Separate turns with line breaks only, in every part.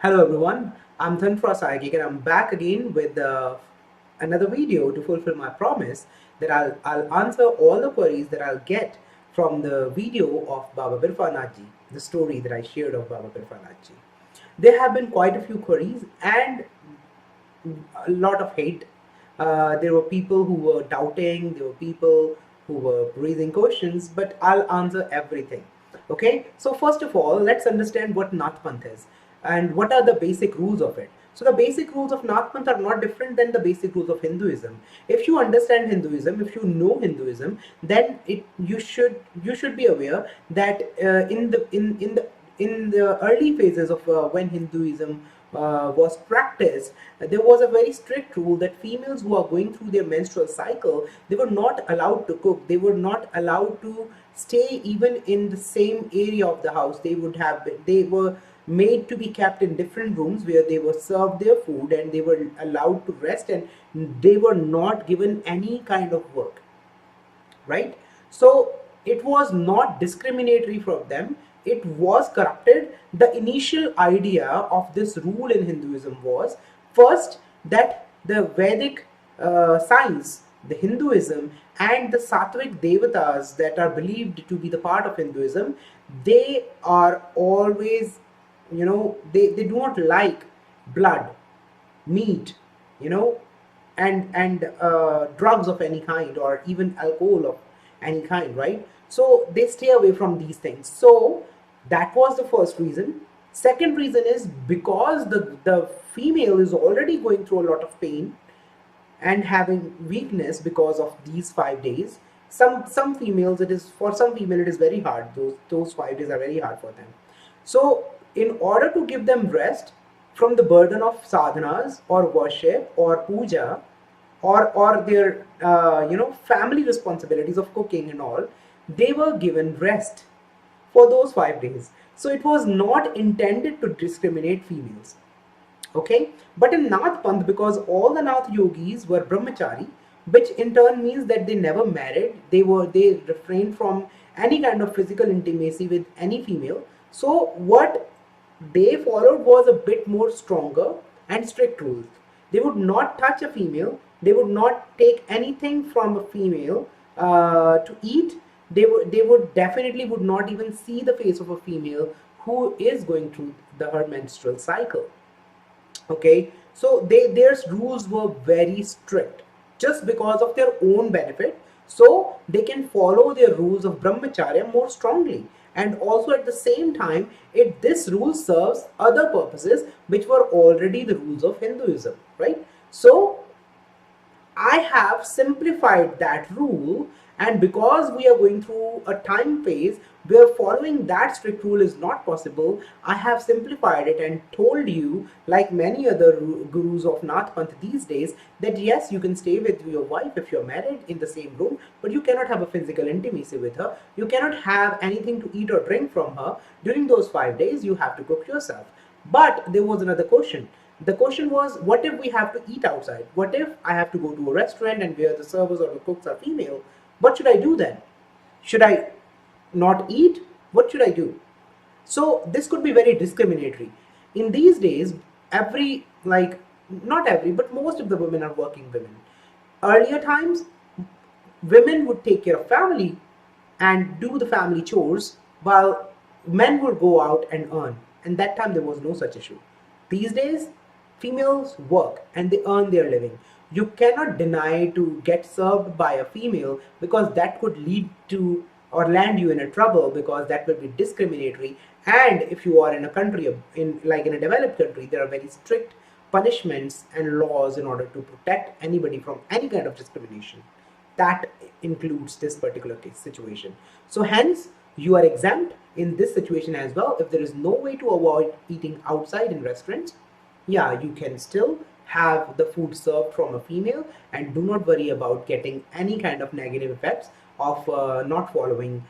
Hello everyone, I'm Tantrapsychic and I'm back again with another video to fulfill my promise that I'll answer all the queries that I'll get from the video of Baba Birfa Naji, the story that I shared of Baba Birfa Naji. There have been quite a few queries and a lot of hate. There were people who were doubting, there were people who were raising questions, but I'll answer everything. Okay, so first of all, let's understand what Naath Panth is and what are the basic rules of it. So the basic rules of Naath Panth are not different than the basic rules of Hinduism. If you understand Hinduism, if you know Hinduism, then you should be aware that in the early phases of when Hinduism was practiced, there was a very strict rule that females who are going through their menstrual cycle, they were not allowed to cook. They were not allowed to stay even in the same area of the house. They were made to be kept in different rooms where they were served their food and they were allowed to rest, and they were not given any kind of work, right? So it was not discriminatory from them, it was corrupted. The initial idea of this rule in Hinduism was first that the Vedic science, the Hinduism, and the Sattvic devatas that are believed to be the part of Hinduism, they are always, they do not like blood, meat, you know, and drugs of any kind or even alcohol of any kind, right? So they stay away from these things. So that was the first reason. Second reason is because the female is already going through a lot of pain and having weakness because of these 5 days. Some females, it is for some female it is very hard. Those 5 days are very hard for them. So in order to give them rest from the burden of sadhanas or worship or puja or their family responsibilities of cooking and all, they were given rest for those 5 days. So it was not intended to discriminate females. Okay, but in Naath Panth, because all the Naath yogis were brahmachari, which in turn means that they never married, they refrained from any kind of physical intimacy with any female. So what they followed was a bit more stronger and strict rules. They would not touch a female, they would not take anything from a female to eat. They would definitely would not even see the face of a female who is going through her menstrual cycle. Okay, so their rules were very strict just because of their own benefit, so they can follow their rules of brahmacharya more strongly. And also at the same time, this rule serves other purposes which were already the rules of Hinduism, right? So I have simplified that rule, and because we are going through a time phase where following that strict rule is not possible, I have simplified it and told you, like many other gurus of Naath Panth these days, that yes, you can stay with your wife if you're married in the same room, but you cannot have a physical intimacy with her. You cannot have anything to eat or drink from her. During those 5 days, you have to cook yourself. But there was another question. The question was, what if we have to eat outside? What if I have to go to a restaurant and where the servers or the cooks are female? What should I do then? Should I not eat? What should I do? So this could be very discriminatory. In these days, not every, but most of the women are working women. Earlier times, women would take care of family and do the family chores while men would go out and earn. And that time there was no such issue. These days, females work and they earn their living. You cannot deny to get served by a female, because that could lead to or land you in a trouble, because that will be discriminatory. And if you are in a country, in a developed country, there are very strict punishments and laws in order to protect anybody from any kind of discrimination. That includes this particular case situation. So hence you are exempt in this situation as well. If there is no way to avoid eating outside in restaurants, yeah, you can still have the food served from a female, and do not worry about getting any kind of negative effects of not following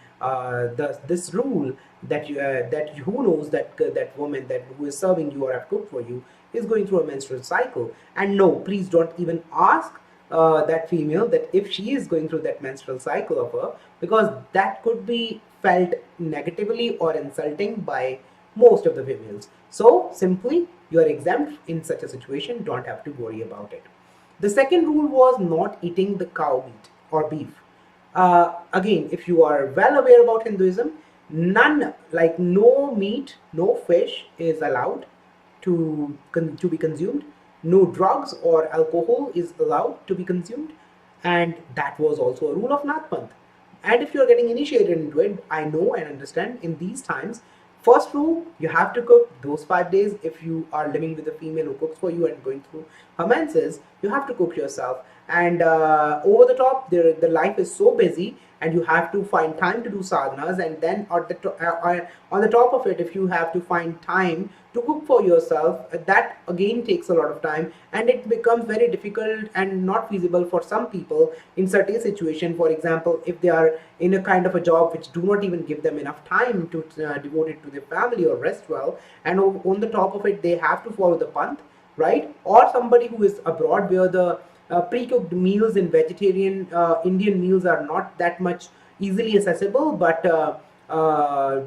this rule, who knows that woman that who is serving you or have cooked for you is going through a menstrual cycle. And no, please don't even ask that female that if she is going through that menstrual cycle of her, because that could be felt negatively or insulting by most of the females. So simply you are exempt in such a situation, don't have to worry about it. The second rule was not eating the cow meat or beef. Again, if you are well aware about Hinduism, none, like no meat, no fish is allowed to be consumed. No drugs or alcohol is allowed to be consumed, and that was also a rule of Naath Panth. And if you are getting initiated into it, I know and understand in these times. First rule, you have to cook those 5 days. If you are living with a female who cooks for you and going through her menses, you have to cook yourself. And over the top, the life is so busy, and you have to find time to do sadhanas. And then on the top of it, if you have to find time to cook for yourself, that again takes a lot of time, and it becomes very difficult and not feasible for some people in certain situations. For example, if they are in a kind of a job which do not even give them enough time to devote it to their family or rest well, and on the top of it they have to follow the panth, right? Or somebody who is abroad where the pre-cooked meals in vegetarian Indian meals are not that much easily accessible, but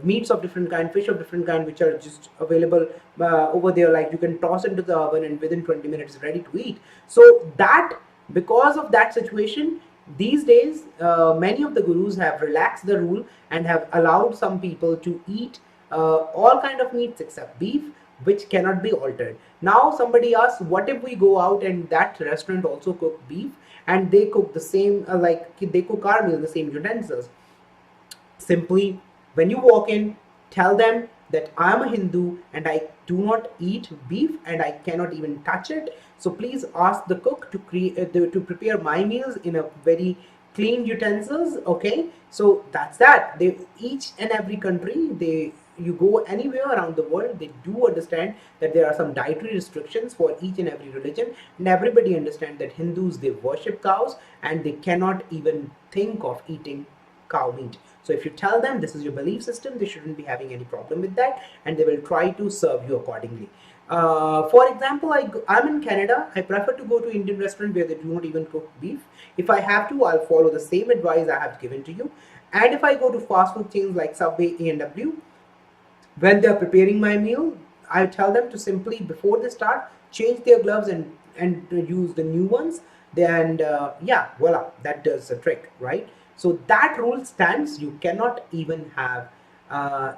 meats of different kind, fish of different kind, which are just available over there, like you can toss into the oven and within 20 minutes ready to eat. So that, because of that situation, these days many of the gurus have relaxed the rule and have allowed some people to eat all kind of meats except beef, which cannot be altered. Now somebody asks, what if we go out and that restaurant also cook beef, and they cook the same like they cook our meal in the same utensils? Simply, when you walk in, tell them that I am a Hindu and I do not eat beef and I cannot even touch it. So please ask the cook to to prepare my meals in a very clean utensils. Okay, so that's that. They, each and every country, you go anywhere around the world, they do understand that there are some dietary restrictions for each and every religion, and everybody understands that Hindus, they worship cows and they cannot even think of eating cow meat. So if you tell them this is your belief system, they shouldn't be having any problem with that, and they will try to serve you accordingly. For example, I'm in Canada. I prefer to go to Indian restaurant where they do not even cook beef. If I have to, I'll follow the same advice I have given to you. And if I go to fast food chains like Subway, A&W, when they're preparing my meal, I tell them to simply, before they start, change their gloves and use the new ones. Then yeah, voila, that does the trick, right? So that rule stands. You cannot even have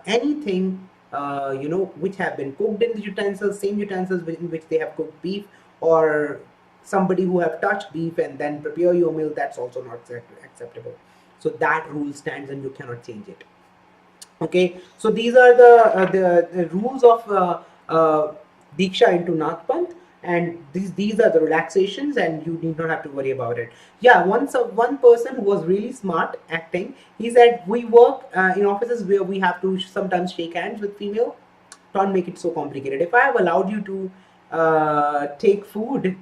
anything which have been cooked in the utensils, same utensils in which they have cooked beef, or somebody who have touched beef and then prepare your meal. That's also not acceptable. So that rule stands and you cannot change it. Okay, so these are the rules of Deeksha into Naath Panth, and these are the relaxations, and you need not have to worry about it. Yeah, once one person who was really smart acting, he said, we work in offices where we have to sometimes shake hands with female. Don't make it so complicated. If I have allowed you to take food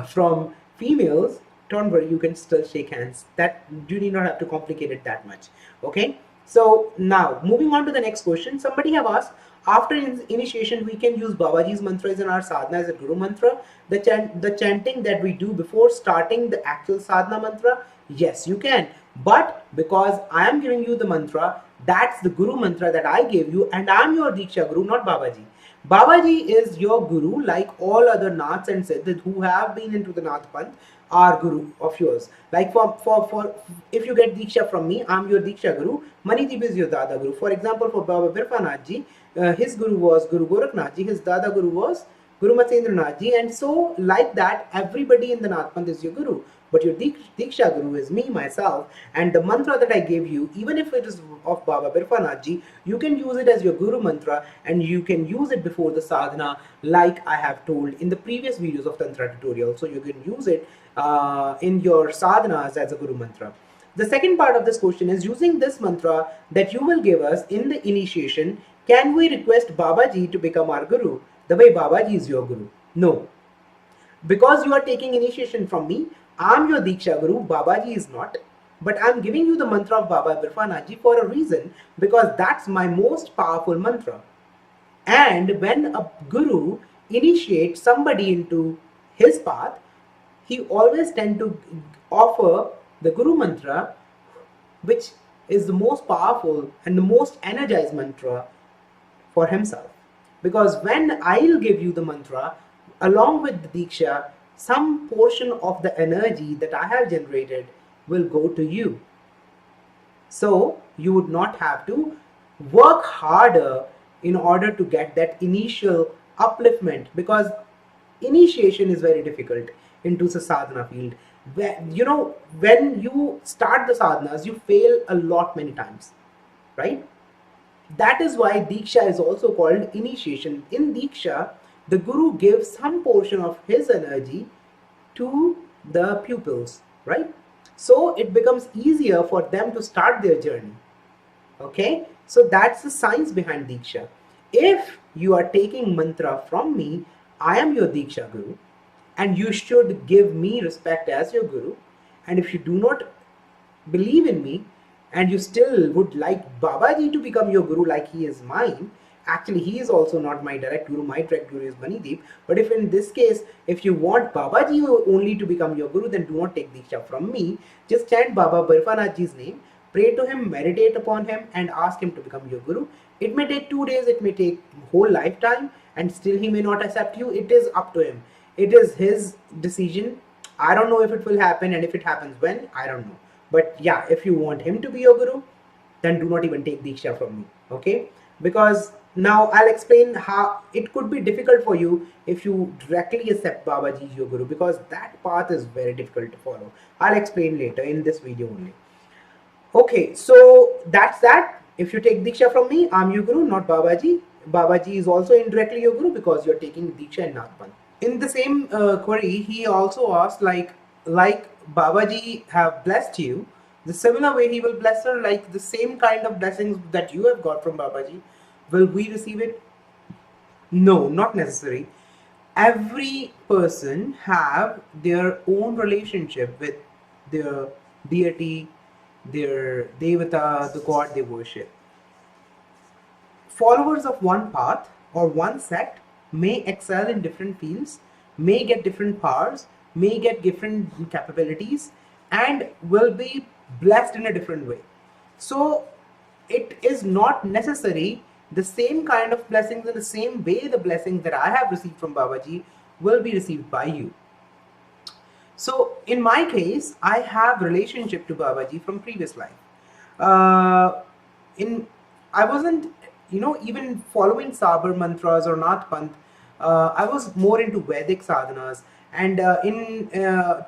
from females, don't worry, you can still shake hands. That you need not have to complicate it that much. Okay. So now moving on to the next question. Somebody have asked, after initiation we can use Babaji's mantras in our sadhana as a guru mantra, the chanting that we do before starting the actual sadhana mantra. Yes, you can, but because I am giving you the mantra, that's the guru mantra that I gave you, and I am your Deeksha guru, not Babaji. Babaji is your guru, like all other Naaths and Siddhs who have been into the Naath Panth are guru of yours. Like for if you get Deeksha from me, I'm your Deeksha guru. Manideep is your Dada guru. For example, for Baba Birfa Nath ji, his guru was Guru Gorakhnath ji, his Dada guru was Guru Matsendra Nath ji, and so like that, everybody in the Naath Panth is your guru. But your Deeksha guru is me, myself, and the mantra that I gave you, even if it is of Baba Birfa Nath ji, you can use it as your guru mantra, and you can use it before the sadhana, like I have told in the previous videos of Tantra tutorial. So you can use it in your sadhanas as a guru mantra. The second part of this question is, using this mantra that you will give us in the initiation, can we request Babaji to become our guru, the way Babaji is your guru? No. Because you are taking initiation from me, I'm your Deeksha guru, Babaji is not. But I'm giving you the mantra of Baba Birfa Nath ji for a reason, because that's my most powerful mantra. And when a guru initiates somebody into his path, he always tend to offer the guru mantra, which is the most powerful and the most energized mantra for himself. Because when I'll give you the mantra, along with the Deeksha, some portion of the energy that I have generated will go to you. So you would not have to work harder in order to get that initial upliftment, because initiation is very difficult into the sadhana field. When you start the sadhanas, you fail a lot many times, right? That is why Deeksha is also called initiation. In Deeksha, the Guru gives some portion of his energy to the pupils, right? So it becomes easier for them to start their journey. Okay, so that's the science behind Deeksha. If you are taking mantra from me, I am your Deeksha Guru, and you should give me respect as your Guru. And if you do not believe in me and you still would like Babaji to become your Guru like he is mine, actually he is also not my direct Guru, my direct Guru is Manideep. But if in this case, if you want Babaji only to become your Guru, then do not take Deeksha from me. Just chant Baba Birfa Ji's name, pray to him, meditate upon him, and ask him to become your Guru. It may take 2 days, it may take whole lifetime, and still he may not accept you. It is up to him. It is his decision. I don't know if it will happen, and if it happens when, I don't know. But yeah, if you want him to be your Guru, then do not even take Deeksha from me. Okay? Because now I'll explain how it could be difficult for you if you directly accept Babaji as your Guru, because that path is very difficult to follow. I'll explain later in this video only. Okay, so that's that. If you take Deeksha from me, I'm your Guru, not Babaji. Babaji is also indirectly your Guru because you're taking Deeksha in Naath. In the same query, he also asked, like Babaji have blessed you, the similar way he will bless her, like the same kind of blessings that you have got from Babaji, will we receive it? No, not necessary. Every person have their own relationship with their deity, their devata, the god they worship. Followers of one path or one sect may excel in different fields, may get different powers, may get different capabilities, and will be blessed in a different way. So it is not necessary the same kind of blessings in the same way the blessings that I have received from Babaji will be received by you. So in my case, I have relationship to Babaji from previous life. In I wasn't, even following Sabar mantras or Naath Panth. I was more into Vedic sadhanas. And in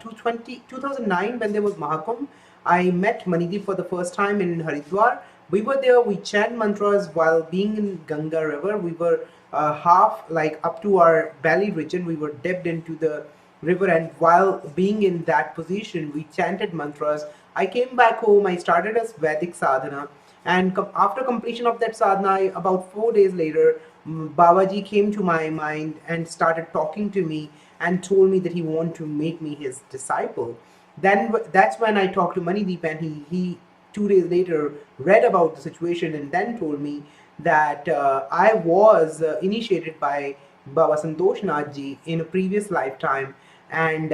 2009, when there was Mahakumbh, I met Manideep for the first time in Haridwar. We were there, we chant mantras while being in Ganga river. We were half, like up to our belly region, we were dipped into the river, and while being in that position, we chanted mantras. I came back home, I started as Vedic sadhana, and after completion of that sadhana, about 4 days later, Babaji came to my mind and started talking to me and told me that he wanted to make me his disciple. Then that's when I talked to Manideep, and he 2 days later read about the situation and then told me that I was initiated by Baba Santosh Nath ji in a previous lifetime, and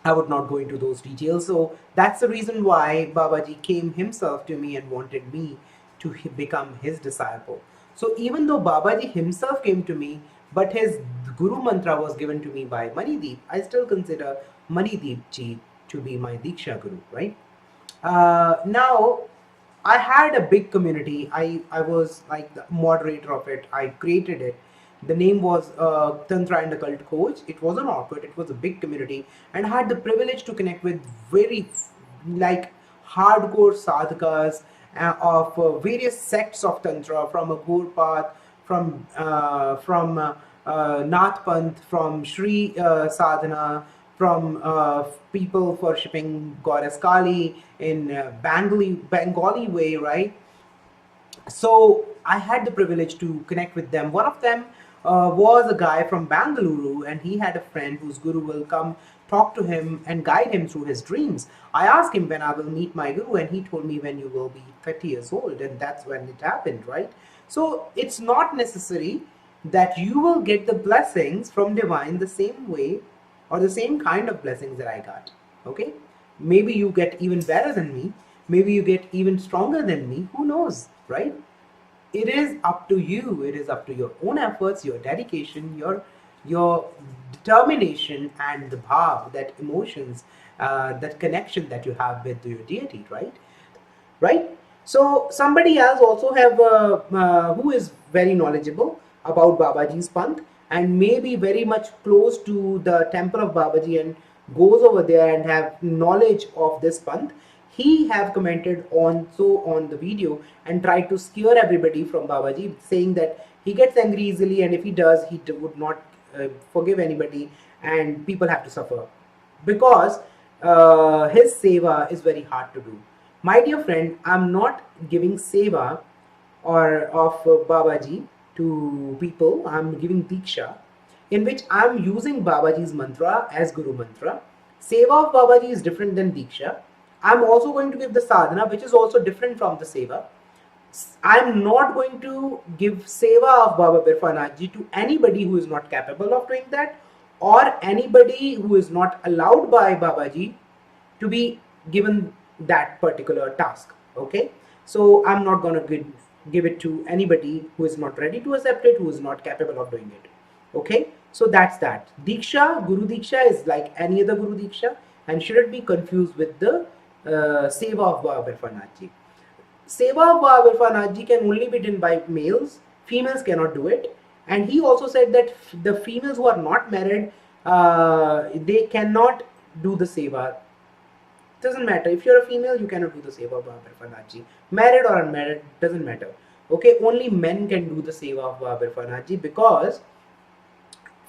I would not go into those details. So that's the reason why Babaji came himself to me and wanted me to become his disciple. So even though Babaji himself came to me, but his Guru mantra was given to me by Manideep, I still consider Manideep ji to be my Deeksha Guru, right? Now, I had a big community. I was like the moderator of it. I created it. The name was Tantra and Occult Coach. It wasn't awkward. It was a big community, and I had the privilege to connect with very like hardcore sadhakas of various sects of Tantra, from Aghor Paath, from Naath Panth, from Shri Sadhana, from people worshipping Goddess Kali in Bengali way, right? So I had the privilege to connect with them. One of them was a guy from Bangalore, and he had a friend whose Guru will come talk to him and guide him through his dreams. I asked him when I will meet my Guru, and he told me when you will be 30 years old, and that's when it happened, right? So it's not necessary that you will get the blessings from divine the same way or the same kind of blessings that I got. Okay, maybe you get even better than me, maybe you get even stronger than me, who knows, right? it is up to you. It is up to your own efforts, your dedication, your determination, and the bhav, that emotions, that connection that you have with your deity, right? Right. So somebody else also have who is very knowledgeable about Babaji's Panth and may be very much close to the temple of Babaji and goes over there and have knowledge of this Panth. He have commented on the video and tried to scare everybody from Babaji, saying that he gets angry easily, and if he does, he would not forgive anybody, and people have to suffer because his seva is very hard to do. My dear friend, I'm not giving seva or of Babaji to people. I'm giving Deeksha, in which I'm using Babaji's mantra as Guru mantra. Seva of Babaji is different than Deeksha. I'm also going to give the sadhana, which is also different from the seva. I'm not going to give seva of Baba Birfa Nathji to anybody who is not capable of doing that, or anybody who is not allowed by Babaji to be given that particular task. Okay, so I'm not going to give it to anybody who is not ready to accept it, who is not capable of doing it. Okay, so that's that. Deeksha, Guru Deeksha is like any other Guru Deeksha and shouldn't be confused with the seva of Baba Birfa Nathji. Seva of Baba Birfa Nathji can only be done by males. Females cannot do it. And he also said that the females who are not married, they cannot do the seva. Doesn't matter. If you're a female, you cannot do the seva of Baba Birfa Nathji. Married or unmarried, doesn't matter. Okay, only men can do the seva of Baba Birfa Nathji because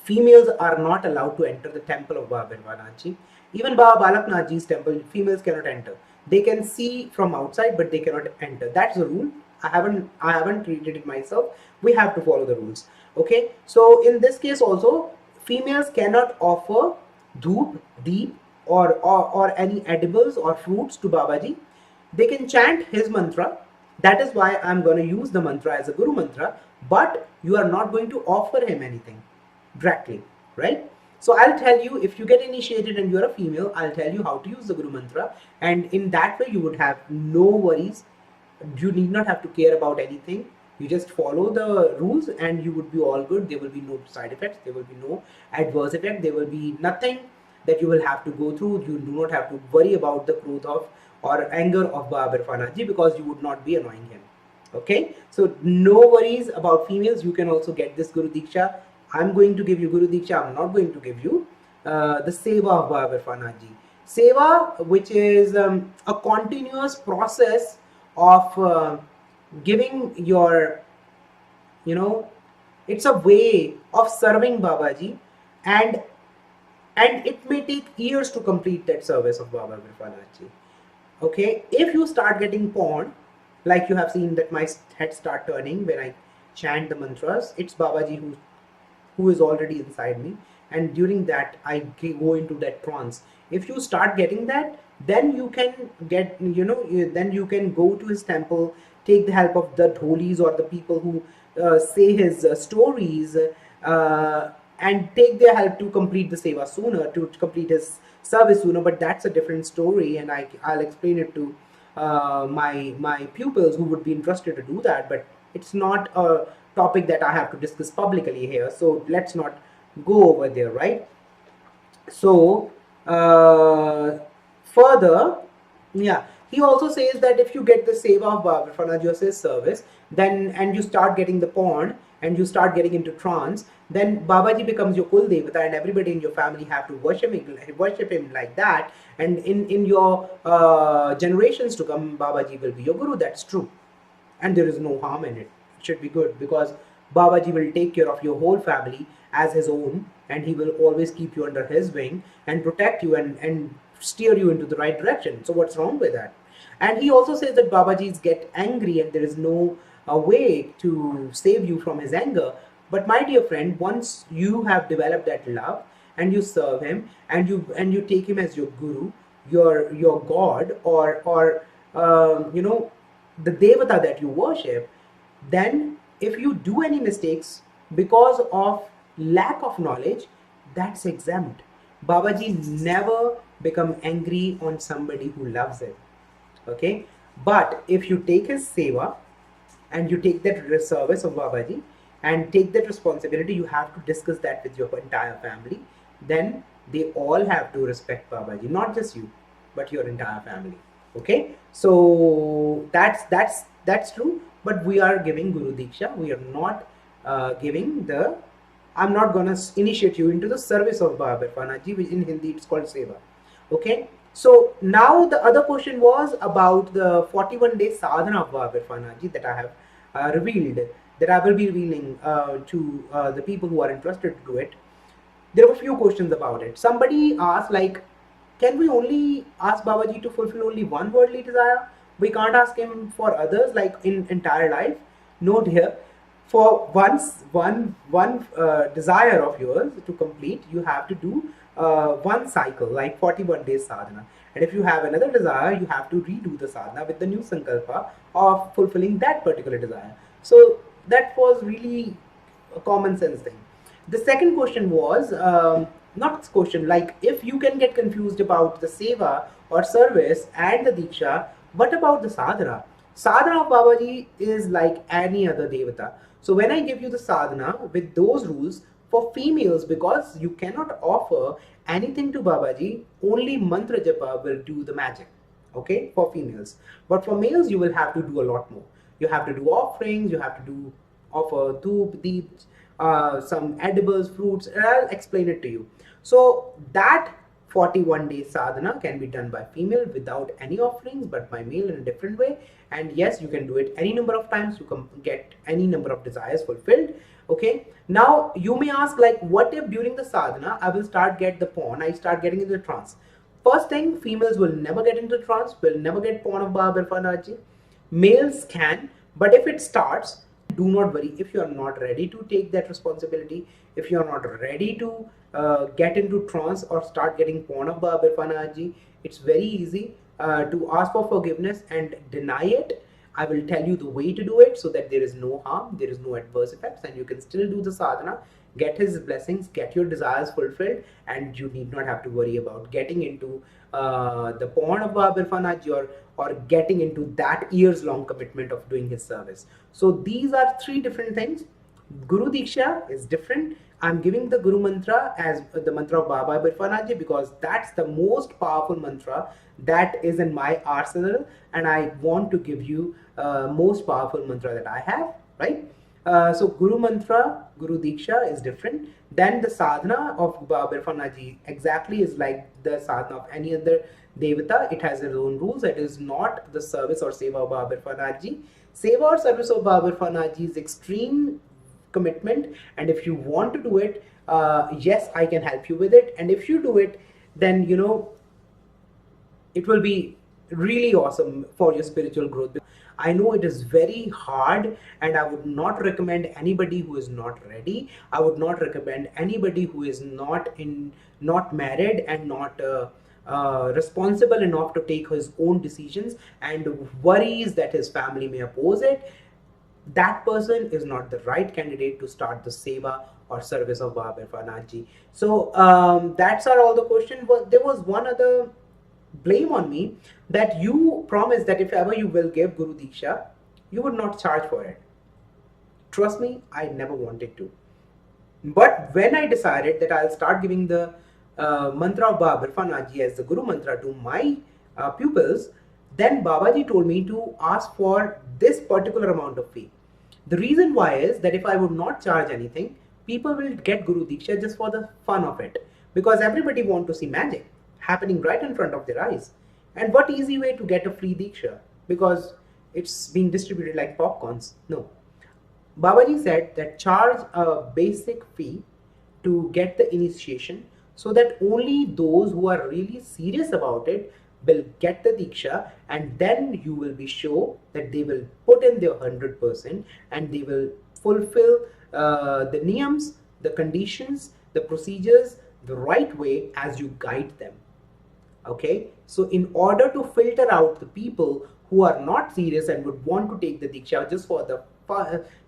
females are not allowed to enter the temple of Baba Birfa Nathji. Even Baba Balak Nathji's temple, females cannot enter. They can see from outside, but they cannot enter. That's the rule. I haven't read it myself. We have to follow the rules. Okay. So in this case also, females cannot offer dhoop, deep, or any edibles or fruits to Babaji. They can chant his mantra. That is why I'm going to use the mantra as a Guru mantra. But you are not going to offer him anything directly, right? So I'll tell you, if you get initiated and you're a female, I'll tell you how to use the Guru Mantra, and in that way you would have no worries. You need not have to care about anything. You just follow the rules and you would be all good. There will be no side effects. There will be no adverse effect. There will be nothing that you will have to go through. You do not have to worry about the growth of or anger of Baba Birfa Nathji because you would not be annoying him. Okay, so no worries about females. You can also get this Guru Deeksha. I'm going to give you Guru Deeksha. I'm not going to give you the Seva of Baba Birfa Nathji. Seva, which is a continuous process of giving your, it's a way of serving Babaji, and it may take years to complete that service of Baba Birfa Nathji. Okay, if you start getting pawned, like you have seen that my head start turning when I chant the mantras, it's Babaji who is already inside me, and during that I go into that trance. If you start getting that, then you can get, then you can go to his temple, take the help of the dholis or the people who say his stories, and take their help to complete the seva sooner, to complete his service sooner. But that's a different story, and I'll explain it to my pupils who would be interested to do that. But it's not a topic that I have to discuss publicly here, so let's not go over there, right? So further, yeah, he also says that if you get the seva of Baba Birfa Nathji's service, then and you start getting the pawn and you start getting into trance, then Babaji becomes your Kul Devata, and everybody in your family have to worship him like that, and in your generations to come, Babaji will be your Guru. That's true, and there is no harm in it. It should be good because Babaji will take care of your whole family as his own, and he will always keep you under his wing and protect you and steer you into the right direction. So what's wrong with that? And he also says that Babajis get angry and there is no way to save you from his anger. But my dear friend, once you have developed that love and you serve him and you take him as your Guru, your God, or the Devata that you worship, then if you do any mistakes because of lack of knowledge, that's exempt. Babaji never become angry on somebody who loves him. Okay, but if you take his seva and you take that service of Babaji and take that responsibility, you have to discuss that with your entire family. Then they all have to respect Babaji, not just you, but your entire family. Okay, so that's true. But we are giving Guru Diksha. We are not giving the. I'm not gonna initiate you into the service of Baba Birfanaji, which in Hindi it's called Seva. Okay. So now the other question was about the 41-day sadhana of Baba Birfanaji that I have revealed, that I will be revealing to the people who are interested to do it. There were a few questions about it. Somebody asked, like, can we only ask Babaji to fulfill only one worldly desire? We can't ask him for others, like in entire life. No, dear. For one desire of yours to complete, you have to do one cycle, like 41 days sadhana. And if you have another desire, you have to redo the sadhana with the new sankalpa of fulfilling that particular desire. So that was really a common sense thing. The second question was, not question, like, if you can get confused about the seva or service and the diksha, what about the sadhana? Sadhana of Babaji is like any other devata. So when I give you the sadhana with those rules for females, because you cannot offer anything to Babaji, only mantra japa will do the magic. Okay, for females. But for males, you will have to do a lot more. You have to do offerings, you have to do offer dhoop, deep, some edibles, fruits, and I'll explain it to you. So that 41-day sadhana can be done by female without any offerings, but by male in a different way. And yes, you can do it any number of times to get any number of desires fulfilled. Okay, now you may ask, like, what if during the sadhana I will start get the porn, I start getting into the trance? First thing, females will never get into trance, will never get porn of Baba Birfanaji. Males can, but if it starts, do not worry. If you are not ready to take that responsibility, if you are not ready to get into trance or start getting porn of Baba Birfanaji, it's very easy to ask for forgiveness and deny it. I will tell you the way to do it so that there is no harm, there is no adverse effects, and you can still do the sadhana, get his blessings, get your desires fulfilled, and you need not have to worry about getting into the porn of Baba Birfanaji or getting into that years long commitment of doing his service. So these are three different things. Guru Diksha is different. I'm giving the Guru mantra as the mantra of Baba Birfanaji because that's the most powerful mantra that is in my arsenal, and I want to give you most powerful mantra that I have, right? So Guru mantra, Guru Diksha is different. Then the sadhana of Baba Birfanaji exactly is like the sadhana of any other devata. It has its own rules. It is not the service or seva of Baba Birfanaji. Seva or service of Baba Birfanaji is extreme commitment, and if you want to do it, yes, I can help you with it. And if you do it, then it will be really awesome for your spiritual growth. I know it is very hard, and I would not recommend anybody who is not ready. I would not recommend anybody who is not married and not responsible enough to take his own decisions and worries that his family may oppose it. That person is not the right candidate to start the seva or service of Baba Birfanaji. So that's are all the questions. But there was one other blame on me, that you promised that if ever you will give Guru Diksha, you would not charge for it. Trust me, I never wanted to. But when I decided that I'll start giving the mantra of Baba Birfanaji as the Guru mantra to my pupils, then Babaji told me to ask for this particular amount of fee. The reason why is that if I would not charge anything, people will get Guru Diksha just for the fun of it, because everybody want to see magic happening right in front of their eyes. And what easy way to get a free Diksha, because it's being distributed like popcorns? No. Babaji said that charge a basic fee to get the initiation, so that only those who are really serious about it will get the Diksha, and then you will be sure that they will put in their 100% and they will fulfill the niyams, the conditions, the procedures the right way as you guide them. Okay, so in order to filter out the people who are not serious and would want to take the Diksha just for the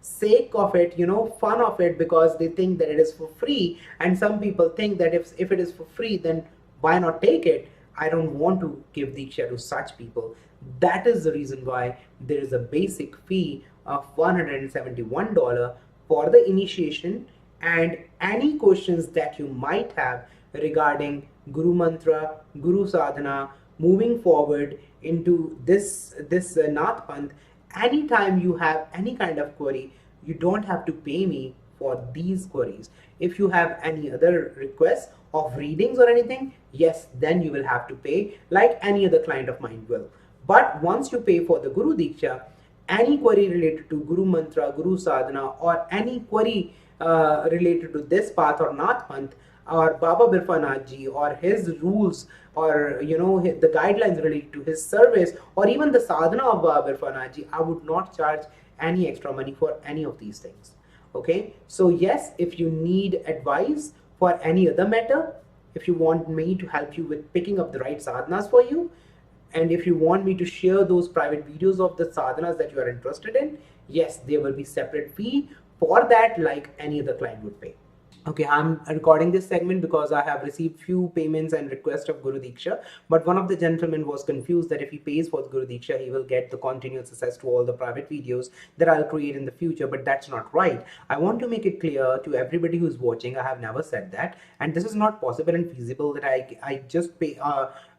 sake of it, fun of it, because they think that it is for free, and some people think that if it is for free, then why not take it? I don't want to give Diksha to such people. That is the reason why there is a basic fee of $171 for the initiation, and any questions that you might have regarding Guru Mantra, Guru Sadhana, moving forward into this Naath Panth, anytime you have any kind of query, you don't have to pay me for these queries. If you have any other requests of readings or anything, yes, then you will have to pay like any other client of mine will. But once you pay for the Guru Deeksha, any query related to Guru Mantra, Guru Sadhana, or any query related to this path or Naath Panth, or Baba Birfa Nath Ji, or his rules, or the guidelines related to his service, or even the sadhana of Baba Birfa Nath Ji, I would not charge any extra money for any of these things. Okay, so yes, if you need advice for any other matter, if you want me to help you with picking up the right sadhanas for you, and if you want me to share those private videos of the sadhanas that you are interested in, yes, there will be separate fee for that, like any other client would pay. Okay, I'm recording this segment because I have received few payments and requests of Guru Deeksha, but one of the gentlemen was confused that if he pays for the Guru Deeksha, he will get the continuous access to all the private videos that I'll create in the future, but that's not right. I want to make it clear to everybody who's watching, I have never said that, and this is not possible and feasible that I just pay,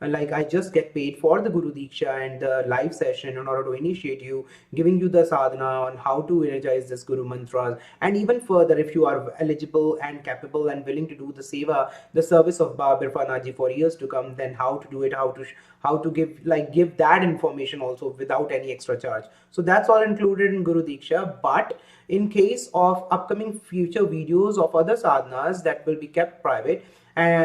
like I just get paid for the Guru Deeksha and the live session in order to initiate you, giving you the sadhana on how to energize this Guru mantras, and even further, if you are eligible and capable and willing to do the seva, the service of Baba Birfa Nath Ji for years to come, then how to do it, how to give that information also without any extra charge. So that's all included in Guru Deeksha. But in case of upcoming future videos of other sadhanas that will be kept private,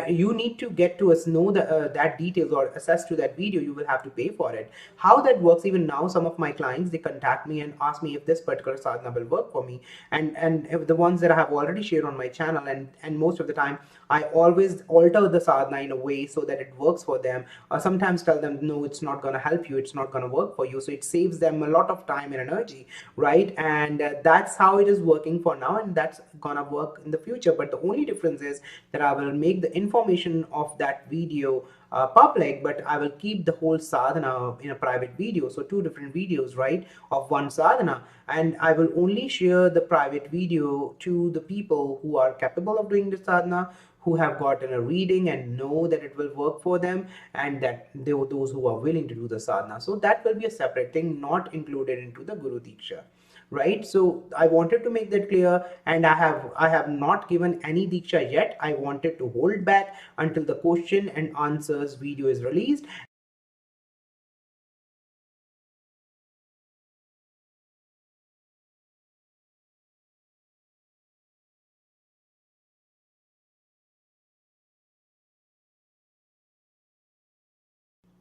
you need to get to us know that details or access to that video, you will have to pay for it. How that works, even now some of my clients, they contact me and ask me if this particular sadhana will work for me, and if the ones that I have already shared on my channel, and most of the time I always alter the sadhana in a way so that it works for them, or sometimes tell them no, it's not going to help you, it's not going to work for you, so it saves them a lot of time and energy, right? And that's how it is working for now, and that's gonna work in the future. But the only difference is that I will make the information of that video public, but I will keep the whole sadhana in a private video. So two different videos, right, of one sadhana, and I will only share the private video to the people who are capable of doing the sadhana, who have gotten a reading and know that it will work for them, and that they were those who are willing to do the sadhana. So that will be a separate thing, not included into the Guru Diksha, right? So I wanted to make that clear, and I have not given any Diksha yet. I wanted to hold back until the question and answers video is released.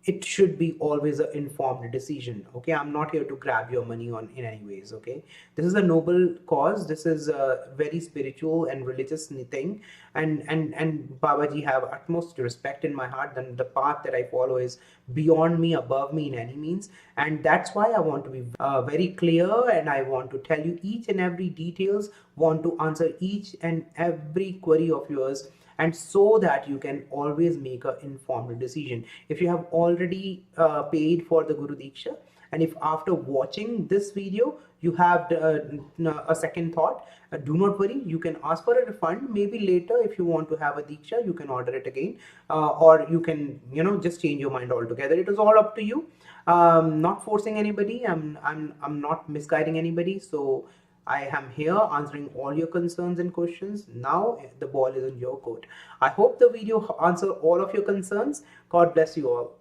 It should be always an informed decision. Okay, I'm not here to grab your money on in any ways. Okay, this is a noble cause, this is a very spiritual and religious thing, and Babaji have utmost respect in my heart. Then the path that I follow is beyond me, above me in any means, and that's why I want to be very clear, and I want to tell you each and every details, want to answer each and every query of yours, and so that you can always make an informed decision. If you have already paid for the Guru Diksha, and if after watching this video you have a second thought, do not worry, you can ask for a refund. Maybe later, if you want to have a Diksha, you can order it again, or you can just change your mind altogether. It is all up to you. Not forcing anybody, I'm not misguiding anybody. So I am here answering all your concerns and questions. Now the ball is in your court. I hope the video answered all of your concerns. God bless you all.